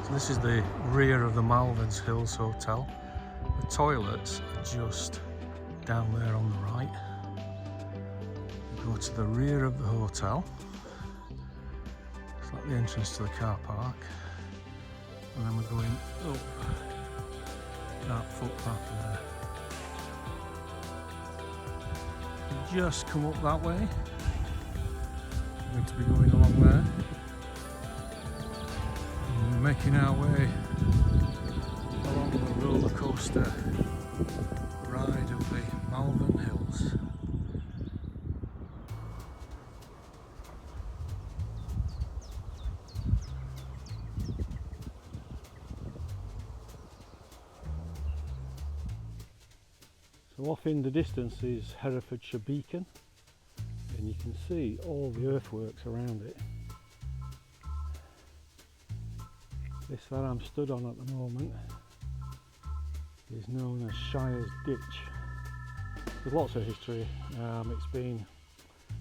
So this is the rear of the Malvern Hills Hotel. The toilets are just down there on the right. We go to the rear of the hotel. It's like the entrance to the car park. And then we're going up that footpath there. We just come up that way. We're going to be going along there. And we're making our way along the roller coaster ride of the Malvern Hills. So off in the distance is Herefordshire Beacon, and you can see all the earthworks around it. This that I'm stood on at the moment is known as Shire's Ditch. There's lots of history.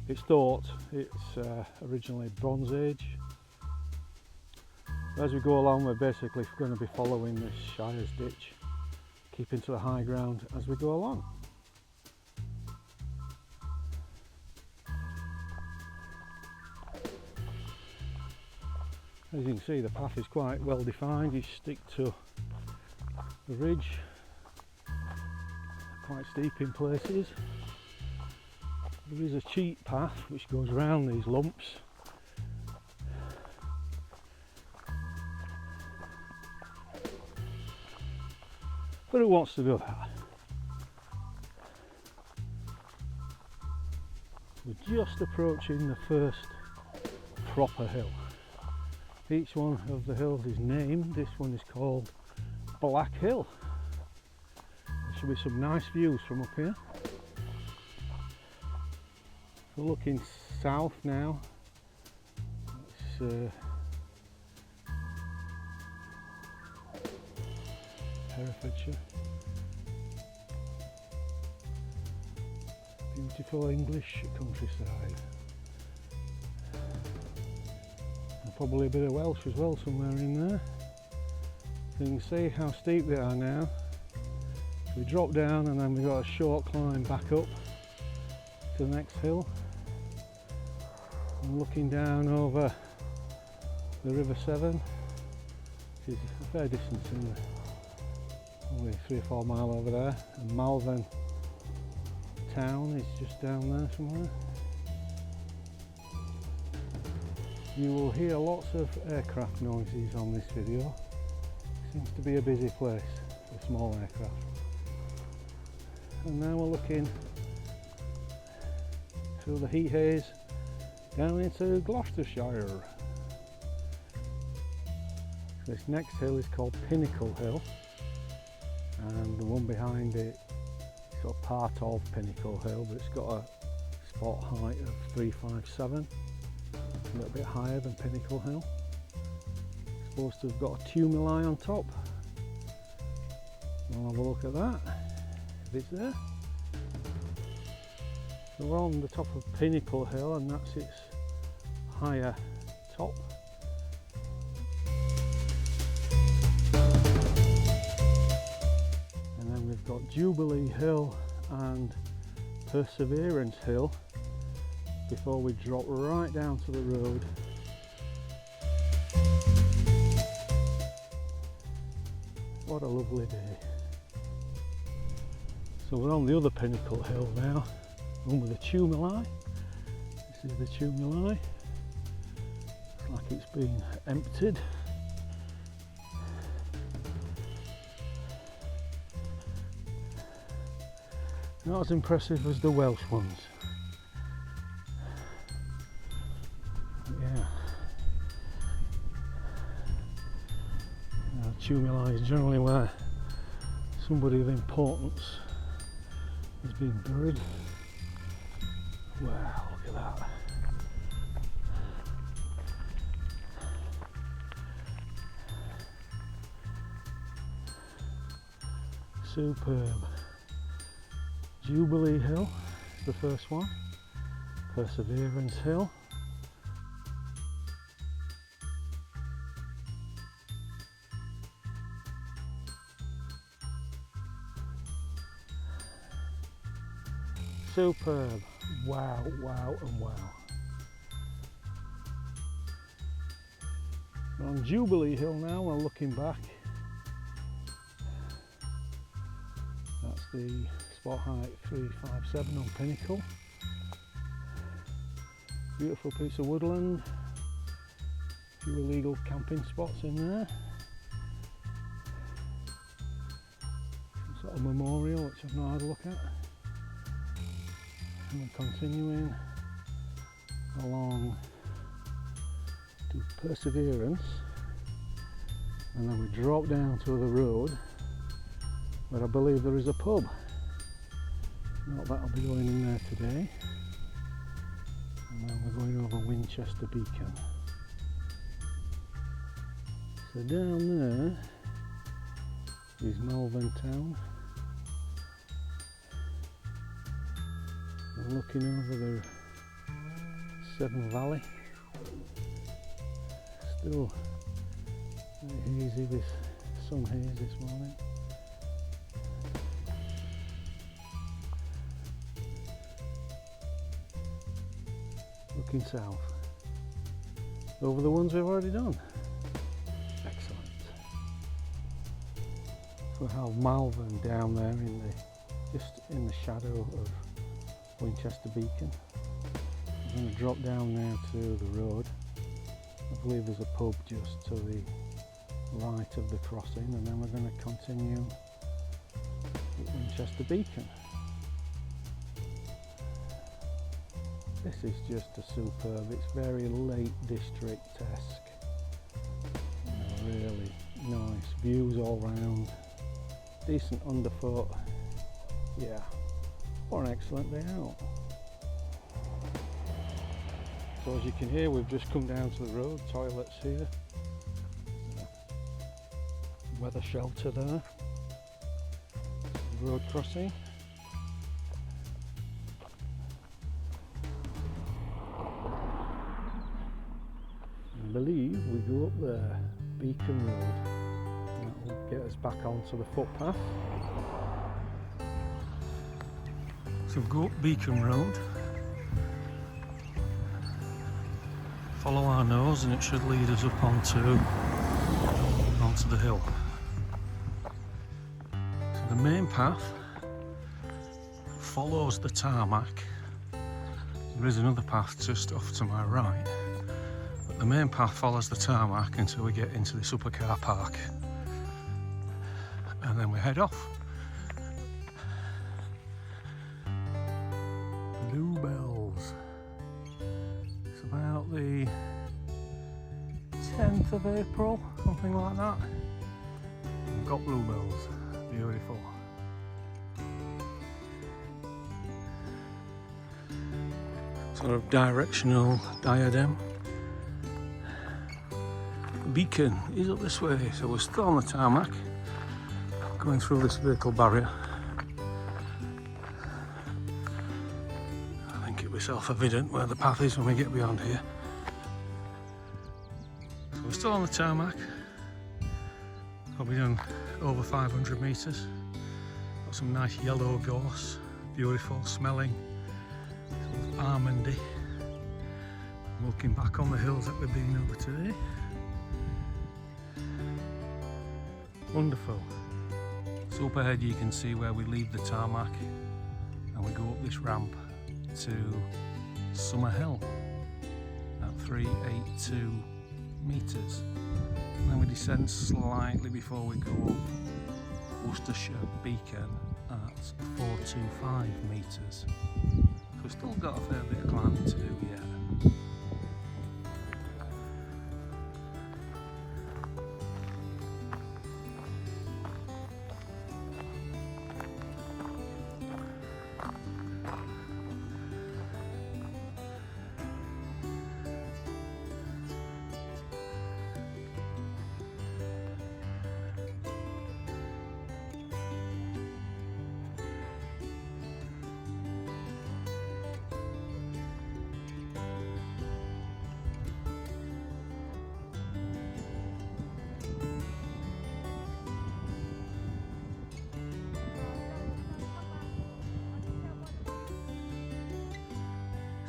It's thought it's originally Bronze Age. As we go along, we're basically going to be following this Shire's Ditch, keeping to the high ground as we go along. As you can see, the path is quite well defined. You stick to the ridge, quite steep in places. There is a cheat path which goes around these lumps. But who wants to do that? We're just approaching the first proper hill. Each one of the hills is named. This one is called Black Hill. There should be some nice views from up here. We're looking south now. It's Herefordshire. Beautiful English countryside. And probably a bit of Welsh as well somewhere in there. So you can see how steep they are now. We drop down and then we've got a short climb back up to the next hill. I'm looking down over the River Severn, which is a fair distance in there. Only 3 or 4 miles over there, and Malvern town is just down there somewhere. You will hear lots of aircraft noises on this video. It seems to be a busy place for small aircraft. And now we're looking through the heat haze down into Gloucestershire. This next hill is called Pinnacle Hill, and the one behind it is sort of part of Pinnacle Hill, but it's got a spot height of 357, a little bit higher than Pinnacle Hill. It's supposed to have got a tumuli on top. We'll have a look at that, if it's there. So we're on the top of Pinnacle Hill, and that's its higher top. And then we've got Jubilee Hill and Perseverance Hill before we drop right down to the road. What a lovely day. So we're on the other Pinnacle Hill now, one with the tumuli. This is the tumuli. It's like it's been emptied. Not as impressive as the Welsh ones. Yeah. Now, tumuli is generally where somebody of importance has been buried. Wow, look at that. Superb. Jubilee Hill, the first one. Perseverance Hill. superb. Wow, wow and wow. We're on Jubilee Hill now, we're looking back. That's the spot height 357 on Pinnacle. Beautiful piece of woodland. A few illegal camping spots in there. Some sort of memorial which I've not had a look at. And then continuing along to Perseverance, and then we drop down to the road where I believe there is a pub. Not that I'll be going in there today. And then we're going over Winchester Beacon. So down there is Malvern Town. We're looking over the Severn Valley. Still very hazy, this sun haze this morning. Looking south over the ones we've already done. Excellent. So we have Malvern down there just in the shadow of Winchester Beacon. I'm going to drop down now to the road. I believe there's a pub just to the right of the crossing, and then we're going to continue with Winchester Beacon. This is just a superb, it's very Lake District-esque. Really nice views all round, decent underfoot. Yeah, what an excellent day out. So as you can hear, we've just come down to the road, toilets here. Weather shelter there. Road crossing. I believe we go up there, Beacon Road. And that will get us back onto the footpath. So we'll go up Beacon Road. Follow our nose and it should lead us up onto the hill. So the main path follows the tarmac. There is another path just off to my right, but the main path follows the tarmac until we get into this upper car park, and then we head off. Bluebells. It's about the 10th of April, something like that. We've got bluebells, beautiful. Sort of directional diadem. Beacon is up this way, so we're still on the tarmac, going through this vehicle barrier. I think it'll be self-evident where the path is when we get beyond here. So we're still on the tarmac. Probably done over 500 metres. Got some nice yellow gorse, beautiful smelling, sort of almondy. Looking back on the hills that we've been over today. Wonderful. So up ahead you can see where we leave the tarmac and we go up this ramp to Summer Hill at 382 metres. And then we descend slightly before we go up Worcestershire Beacon at 425 metres. So we've still got a fair bit of climbing to do yet.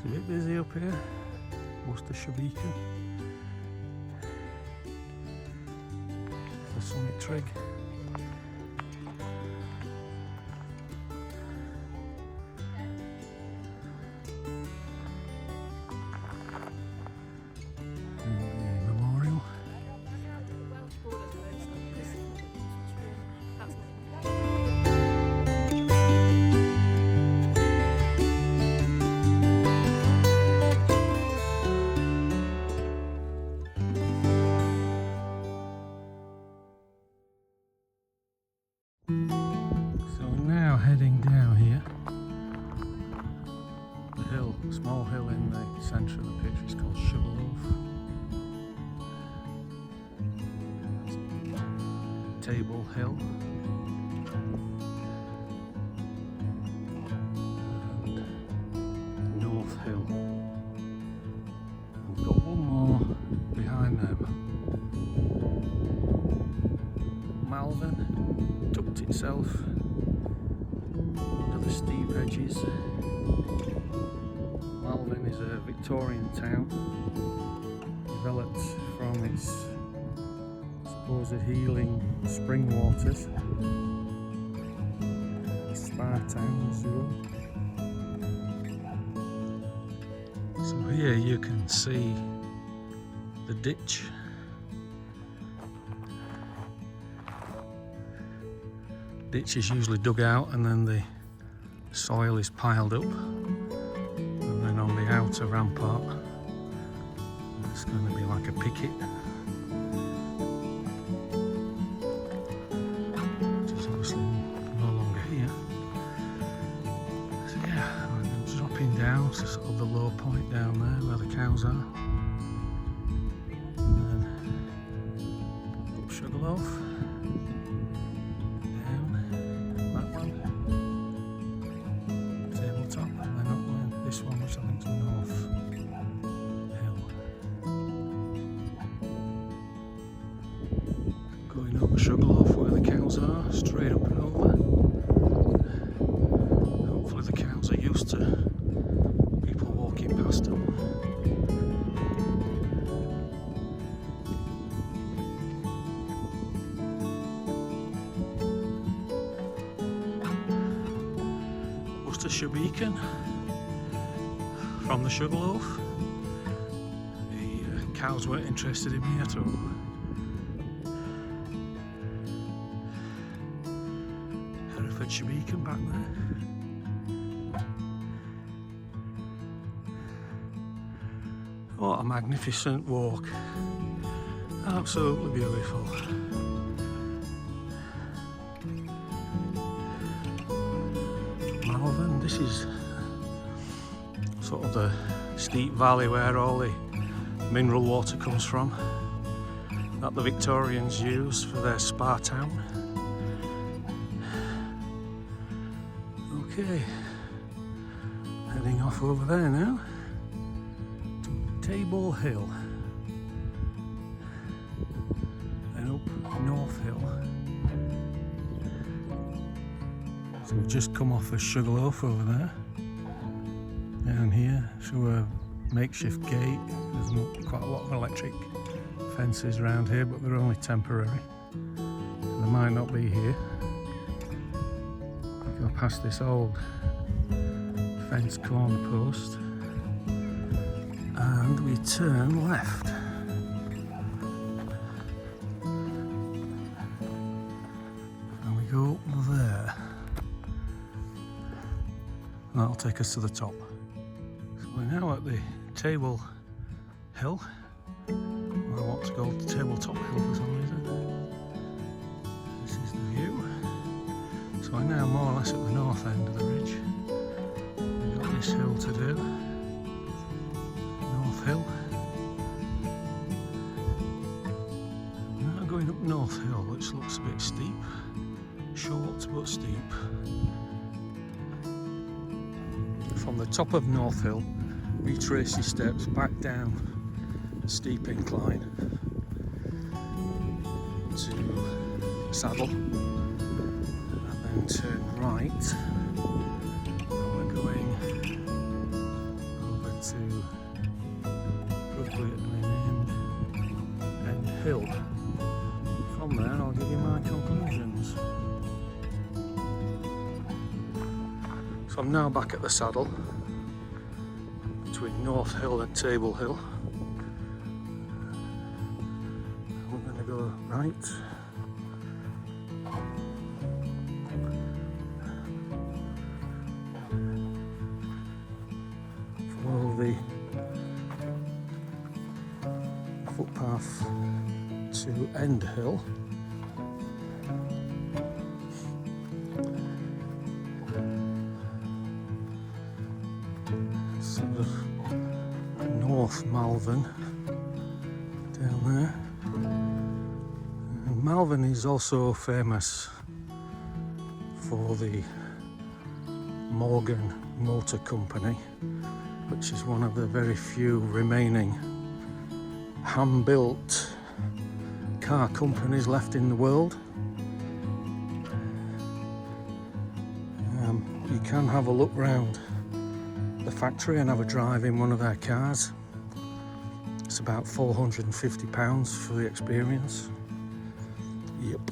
a bit busy up here. Worcestershire beacon. The summit trig. So now heading down here, the hill, small hill in the centre of the picture is called Sugarloaf. Table Hill. And North Hill. We've got one more behind them. Malvern tucked itself under the steep edges. Malvern is a Victorian town, developed from its supposed healing spring waters. Spa town as well. So here you can see the ditch. Ditch is usually dug out and then the soil is piled up, and then on the outer rampart it's going to be like a picket, which is obviously no longer here. So yeah, I'm dropping down to sort of the low point down there where the cows are, and then up Sugarloaf. This one, which I think is North Hill. Going up Sugarloaf where the cows are, straight up and over. Hopefully the cows are used to people walking past them. Worcestershire beacon from the Sugarloaf. The cows weren't interested in me at all. Herefordshire beacon back there. What a magnificent walk. Absolutely beautiful. Malvern, this is sort of the steep valley where all the mineral water comes from, that the Victorians used for their spa town. Okay, heading off over there now to Table Hill and up North Hill. So we've just come off of Sugarloaf over there. Down here through a makeshift gate. There's quite a lot of electric fences around here, but they're only temporary, so they might not be here. We go past this old fence corner post and we turn left. And we go there. And that'll take us to the top. We're now at the Table Hill. I want to go to Tabletop Hill for some reason. This is the view. So we're now more or less at the north end of the ridge. We've got this hill to do. North Hill. Now going up North Hill, which looks a bit steep. Short but steep. From the top of North Hill, retrace your steps back down a steep incline to Saddle, and then turn right, and we're going over to appropriately named End Hill. From there I'll give you my conclusions. So I'm now back at the saddle between North Hill and Table Hill. We're going to go right. Follow the footpath to End Hill. Sort of North Malvern down there. And Malvern is also famous for the Morgan Motor Company, which is one of the very few remaining hand-built car companies left in the world. You can have a look round the factory and have a drive in one of their cars. It's about £450 for the experience. Yep.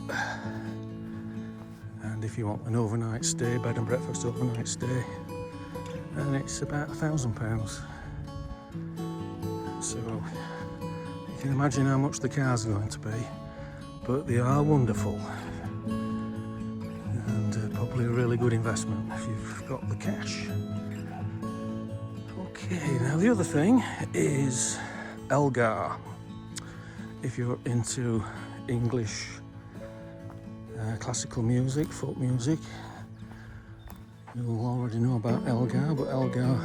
And if you want an overnight stay, bed and breakfast overnight stay, then it's about £1,000. So you can imagine how much the car's going to be, but they are wonderful and probably a really good investment if you've got the cash. Okay, now the other thing is Elgar. If you're into English classical music, folk music, you'll already know about Elgar, but Elgar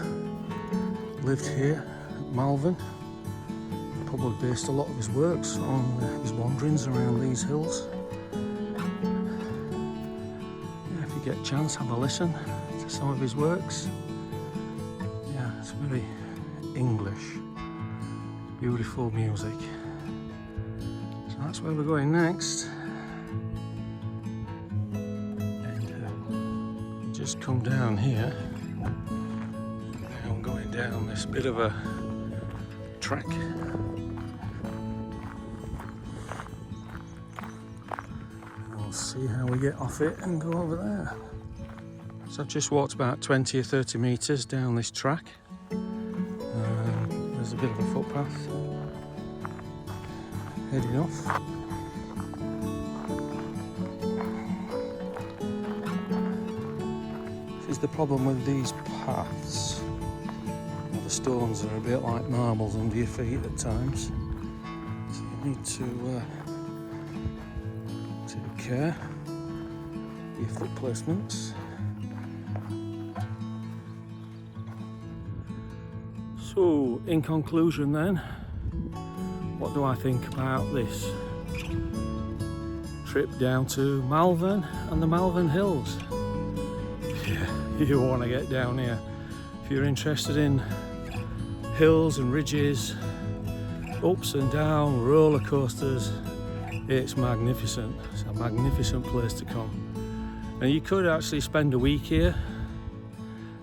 lived here at Malvern. Probably based a lot of his works on his wanderings around these hills. Yeah, if you get a chance, have a listen to some of his works. Yeah, it's very English, beautiful music. So that's where we're going next. End Hill. Just come down here. Now I'm going down this bit of a track. See how we get off it and go over there. So I've just walked about 20 or 30 metres down this track. There's a bit of a footpath heading off. This is the problem with these paths. The stones are a bit like marbles under your feet at times. So you need to take care of your foot placements. So, in conclusion then, what do I think about this trip down to Malvern and the Malvern Hills? Yeah, you want to get down here. If you're interested in hills and ridges, ups and down, roller coasters, it's magnificent. It's a magnificent place to come. And you could actually spend a week here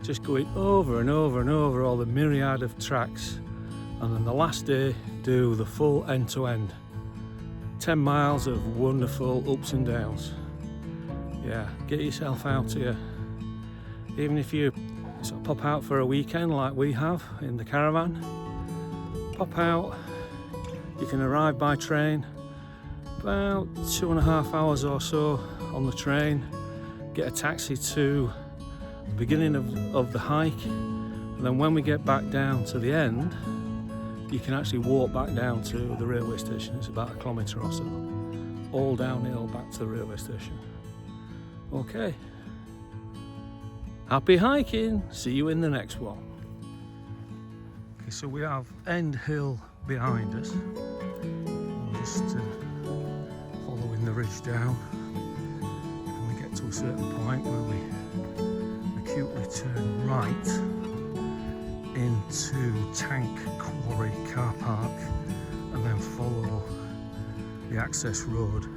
just going over and over and over all the myriad of tracks, and then the last day do the full end-to-end 10 miles of wonderful ups and downs. Yeah, get yourself out here. Even if you sort of pop out for a weekend like we have in the caravan, pop out. You can arrive by train about 2.5 hours or so on the train, get a taxi to the beginning of the hike, and then when we get back down to the end, you can actually walk back down to the railway station. It's about 1 kilometre or so, all downhill back to the railway station. Okay, happy hiking, see you in the next one. Okay, so we have End Hill behind us. Just following the ridge down, and we get to a certain point where we acutely turn right into Tank Quarry car park, and then follow the access road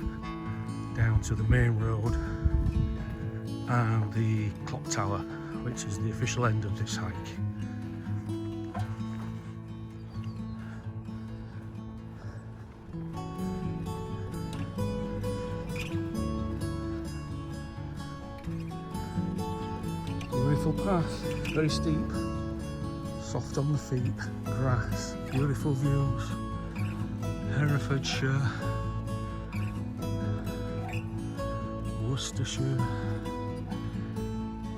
down to the main road and the clock tower, which is the official end of this hike. beautiful path, very steep, soft on the feet, grass, beautiful views, Herefordshire, Worcestershire,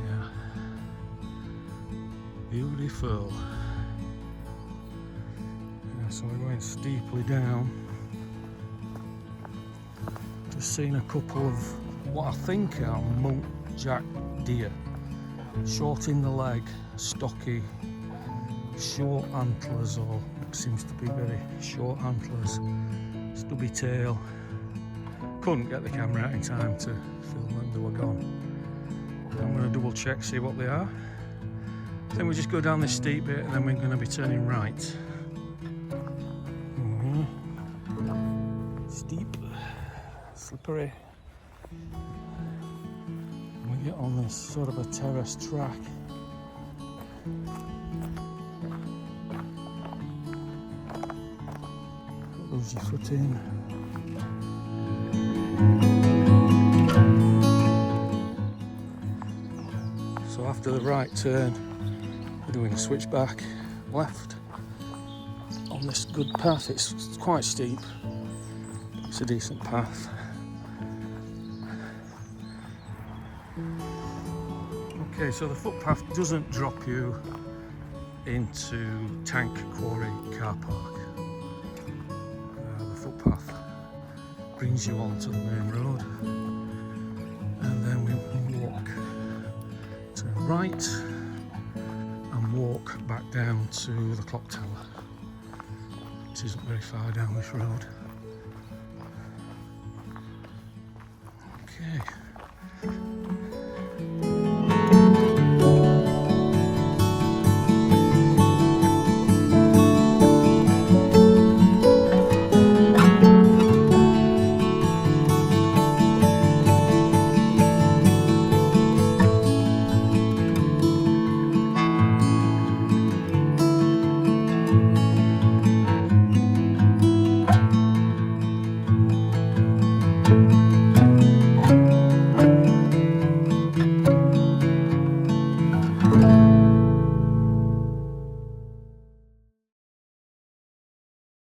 yeah, beautiful. Yeah, so we're going steeply down. Just seen a couple of what I think are muntjac deer, short in the leg, stocky, short antlers, or it seems to be very short antlers, stubby tail. Couldn't get the camera out in time to film them, they were gone. I'm going to double check, see what they are. Then we just go down this steep bit and then we're going to be turning right. Steep, slippery. We get on this sort of a terrace track. Lose your footing. So after the right turn, we're doing a switchback left on this good path. It's quite steep, but it's a decent path. Okay, so the footpath doesn't drop you into Tank Quarry car park. The footpath brings you onto the main road, and then we walk to the right and walk back down to the clock tower, which isn't very far down this road. Okay.